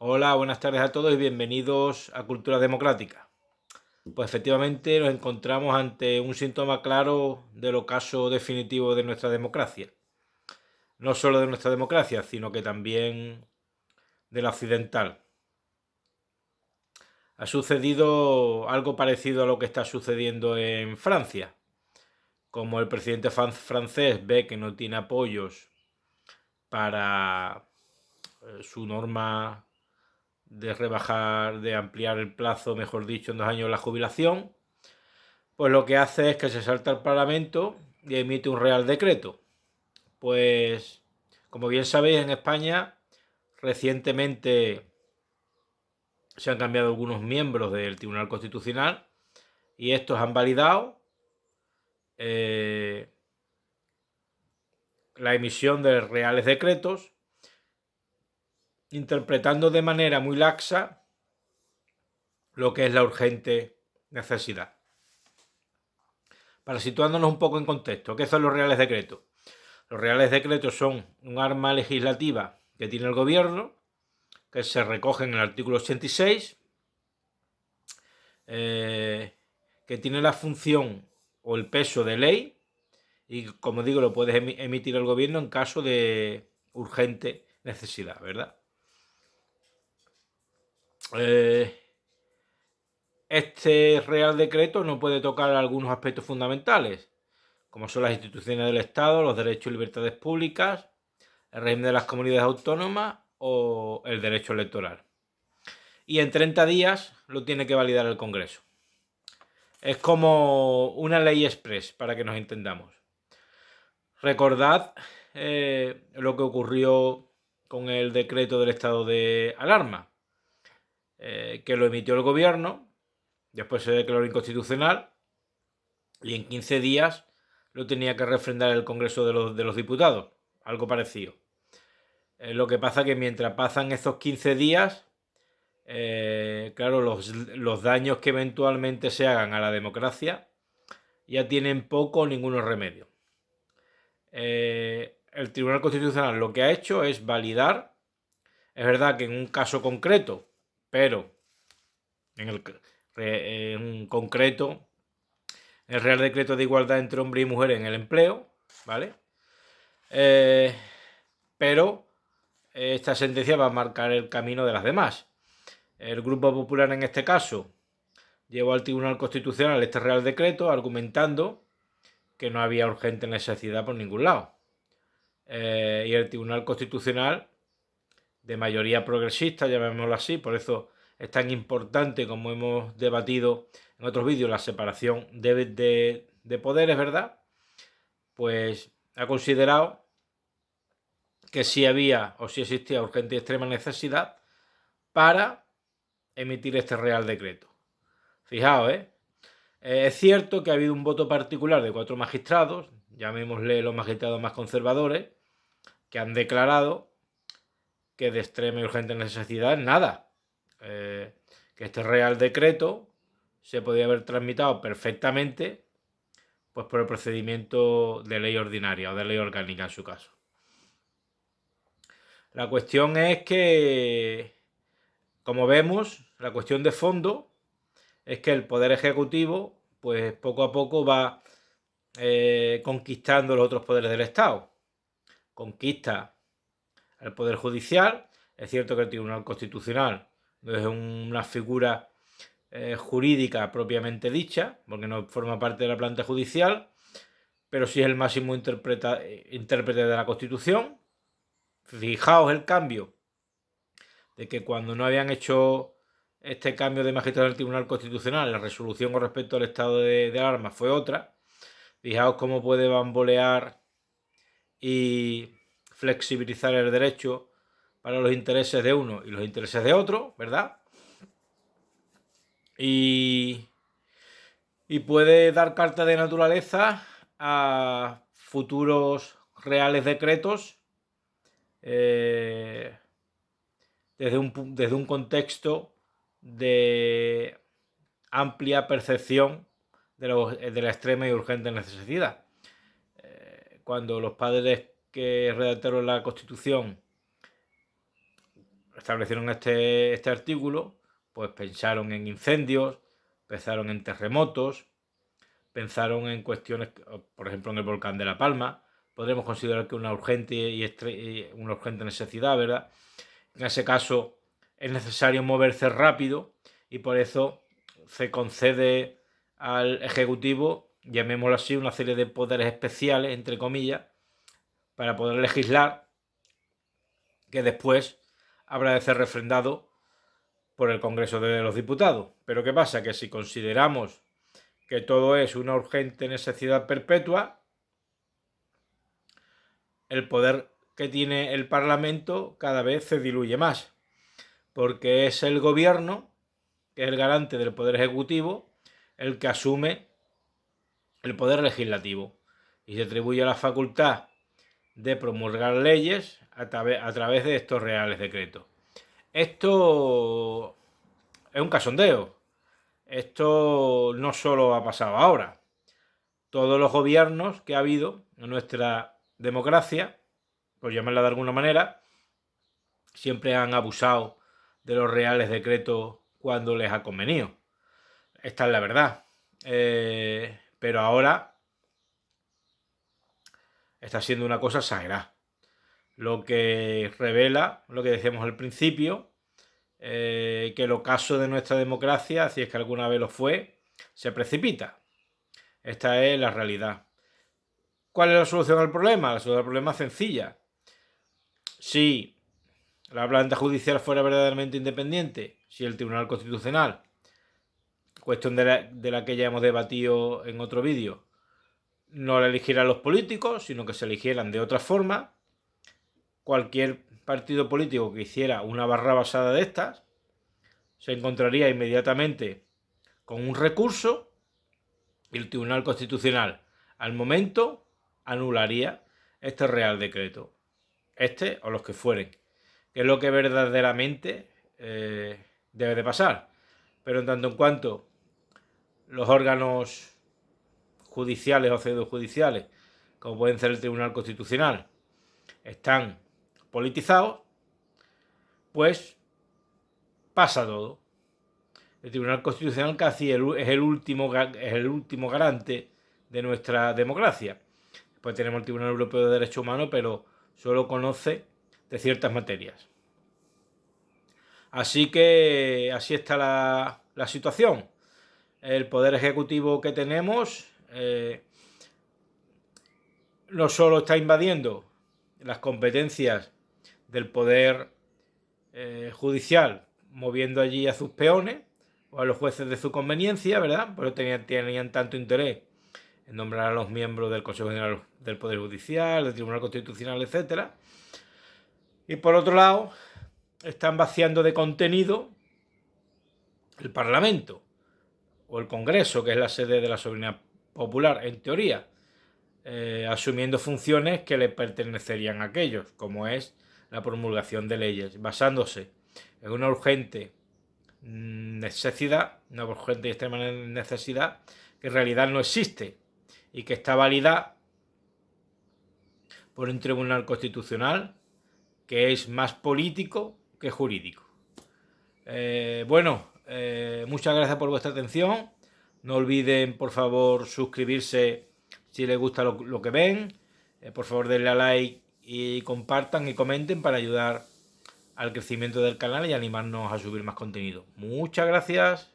Hola, buenas tardes a todos y bienvenidos a Cultura Democrática. Pues efectivamente nos encontramos ante un síntoma claro del ocaso definitivo de nuestra democracia. No solo de nuestra democracia, sino que también de la occidental. Ha sucedido algo parecido a lo que está sucediendo en Francia. Como el presidente francés ve que no tiene apoyos para su norma de ampliar el plazo, mejor dicho, en 2 años la jubilación, pues lo que hace es que se salta al Parlamento y emite un Real Decreto. Pues, como bien sabéis, en España recientemente se han cambiado algunos miembros del Tribunal Constitucional y estos han validado la emisión de reales decretos, interpretando de manera muy laxa lo que es la urgente necesidad. Para situándonos un poco en contexto, ¿qué son los reales decretos? Los reales decretos son un arma legislativa que tiene el gobierno, que se recoge en el artículo 86, que tiene la función o el peso de ley y, como digo, lo puede emitir el gobierno en caso de urgente necesidad, ¿verdad? Este Real Decreto no puede tocar algunos aspectos fundamentales, como son las instituciones del Estado, los derechos y libertades públicas, el régimen de las comunidades autónomas o el derecho electoral. Y en 30 días lo tiene que validar el Congreso. Es como una ley express, para que nos entendamos. Recordad lo que ocurrió con el decreto del estado de alarma, que lo emitió el gobierno, después se declaró inconstitucional y en 15 días lo tenía que refrendar el Congreso de los Diputados, algo parecido. Lo que pasa que mientras pasan esos 15 días, claro, los daños que eventualmente se hagan a la democracia ya tienen poco o ninguno remedio. El Tribunal Constitucional lo que ha hecho es validar, es verdad que en un caso concreto, pero en concreto el Real Decreto de Igualdad entre Hombre y Mujer en el Empleo, ¿vale? Pero esta sentencia va a marcar el camino de las demás. El Grupo Popular en este caso llevó al Tribunal Constitucional este Real Decreto argumentando que no había urgente necesidad por ningún lado. Y el Tribunal Constitucional, de mayoría progresista, llamémoslo así, por eso es tan importante, como hemos debatido en otros vídeos, la separación de poderes, ¿verdad? Pues ha considerado que sí había o sí existía urgente y extrema necesidad para emitir este Real Decreto. Fijaos, es cierto que ha habido un voto particular de 4 magistrados, llamémosle los magistrados más conservadores, que han declarado que de extrema y urgente necesidad nada. Que este Real Decreto se podía haber tramitado perfectamente pues por el procedimiento de ley ordinaria o de ley orgánica en su caso. La cuestión es que, como vemos, la cuestión de fondo es que el Poder Ejecutivo pues poco a poco va conquistando los otros poderes del Estado. Conquista el Poder Judicial. Es cierto que el Tribunal Constitucional no es una figura jurídica propiamente dicha, porque no forma parte de la planta judicial, pero sí es el máximo intérprete de la Constitución. Fijaos el cambio de que cuando no habían hecho este cambio de magistrado del Tribunal Constitucional, la resolución con respecto al estado de alarma fue otra. Fijaos cómo puede bambolear y flexibilizar el derecho para los intereses de uno y los intereses de otro, ¿verdad? Y puede dar carta de naturaleza a futuros reales decretos desde un contexto de amplia percepción de la extrema y urgente necesidad. Cuando los padres que redactaron la Constitución establecieron este artículo, pues pensaron en incendios, pensaron en terremotos, pensaron en cuestiones, por ejemplo, en el volcán de La Palma. Podremos considerar que una una urgente necesidad, ¿verdad? En ese caso es necesario moverse rápido y por eso se concede al Ejecutivo, llamémoslo así, una serie de poderes especiales, entre comillas, para poder legislar, que después habrá de ser refrendado por el Congreso de los Diputados. Pero ¿qué pasa? Que si consideramos que todo es una urgente necesidad perpetua, el poder que tiene el Parlamento cada vez se diluye más, porque es el gobierno, que es el garante del poder ejecutivo, el que asume el poder legislativo y se atribuye la facultad de promulgar leyes a través de estos reales decretos. Esto es un cachondeo. Esto no solo ha pasado ahora. Todos los gobiernos que ha habido en nuestra democracia, por llamarla de alguna manera, siempre han abusado de los reales decretos cuando les ha convenido. Esta es la verdad. Pero ahora está siendo una cosa exagerada. Lo que revela lo que decíamos al principio, que el ocaso de nuestra democracia, si es que alguna vez lo fue, se precipita. Esta es la realidad. ¿Cuál es la solución al problema? La solución al problema es sencilla. Si la planta judicial fuera verdaderamente independiente, si el Tribunal Constitucional, cuestión de la que ya hemos debatido en otro vídeo, no la eligieran los políticos, sino que se eligieran de otra forma, cualquier partido político que hiciera una barra basada de estas se encontraría inmediatamente con un recurso y el Tribunal Constitucional al momento anularía este Real Decreto, este o los que fueren, que es lo que verdaderamente debe de pasar. Pero en tanto en cuanto los órganos judiciales o pseudojudiciales, como pueden ser el Tribunal Constitucional, están politizados, pues pasa todo. El Tribunal Constitucional casi es el último garante de nuestra democracia. Después tenemos el Tribunal Europeo de Derechos Humanos, pero solo conoce de ciertas materias. Así que así está la situación. El poder ejecutivo que tenemos no solo está invadiendo las competencias del poder judicial, moviendo allí a sus peones o a los jueces de su conveniencia, ¿verdad? Por eso tenían tanto interés en nombrar a los miembros del Consejo General del Poder Judicial, del Tribunal Constitucional, etc. Y por otro lado, están vaciando de contenido el Parlamento o el Congreso, que es la sede de la soberanía popular, en teoría, asumiendo funciones que le pertenecerían a aquellos, como es la promulgación de leyes, basándose en una urgente necesidad, una urgente y extrema necesidad que en realidad no existe y que está validada por un tribunal constitucional que es más político que jurídico. Muchas gracias por vuestra atención. No olviden, por favor, suscribirse si les gusta lo que ven. Por favor, denle a like y compartan y comenten para ayudar al crecimiento del canal y animarnos a subir más contenido. Muchas gracias.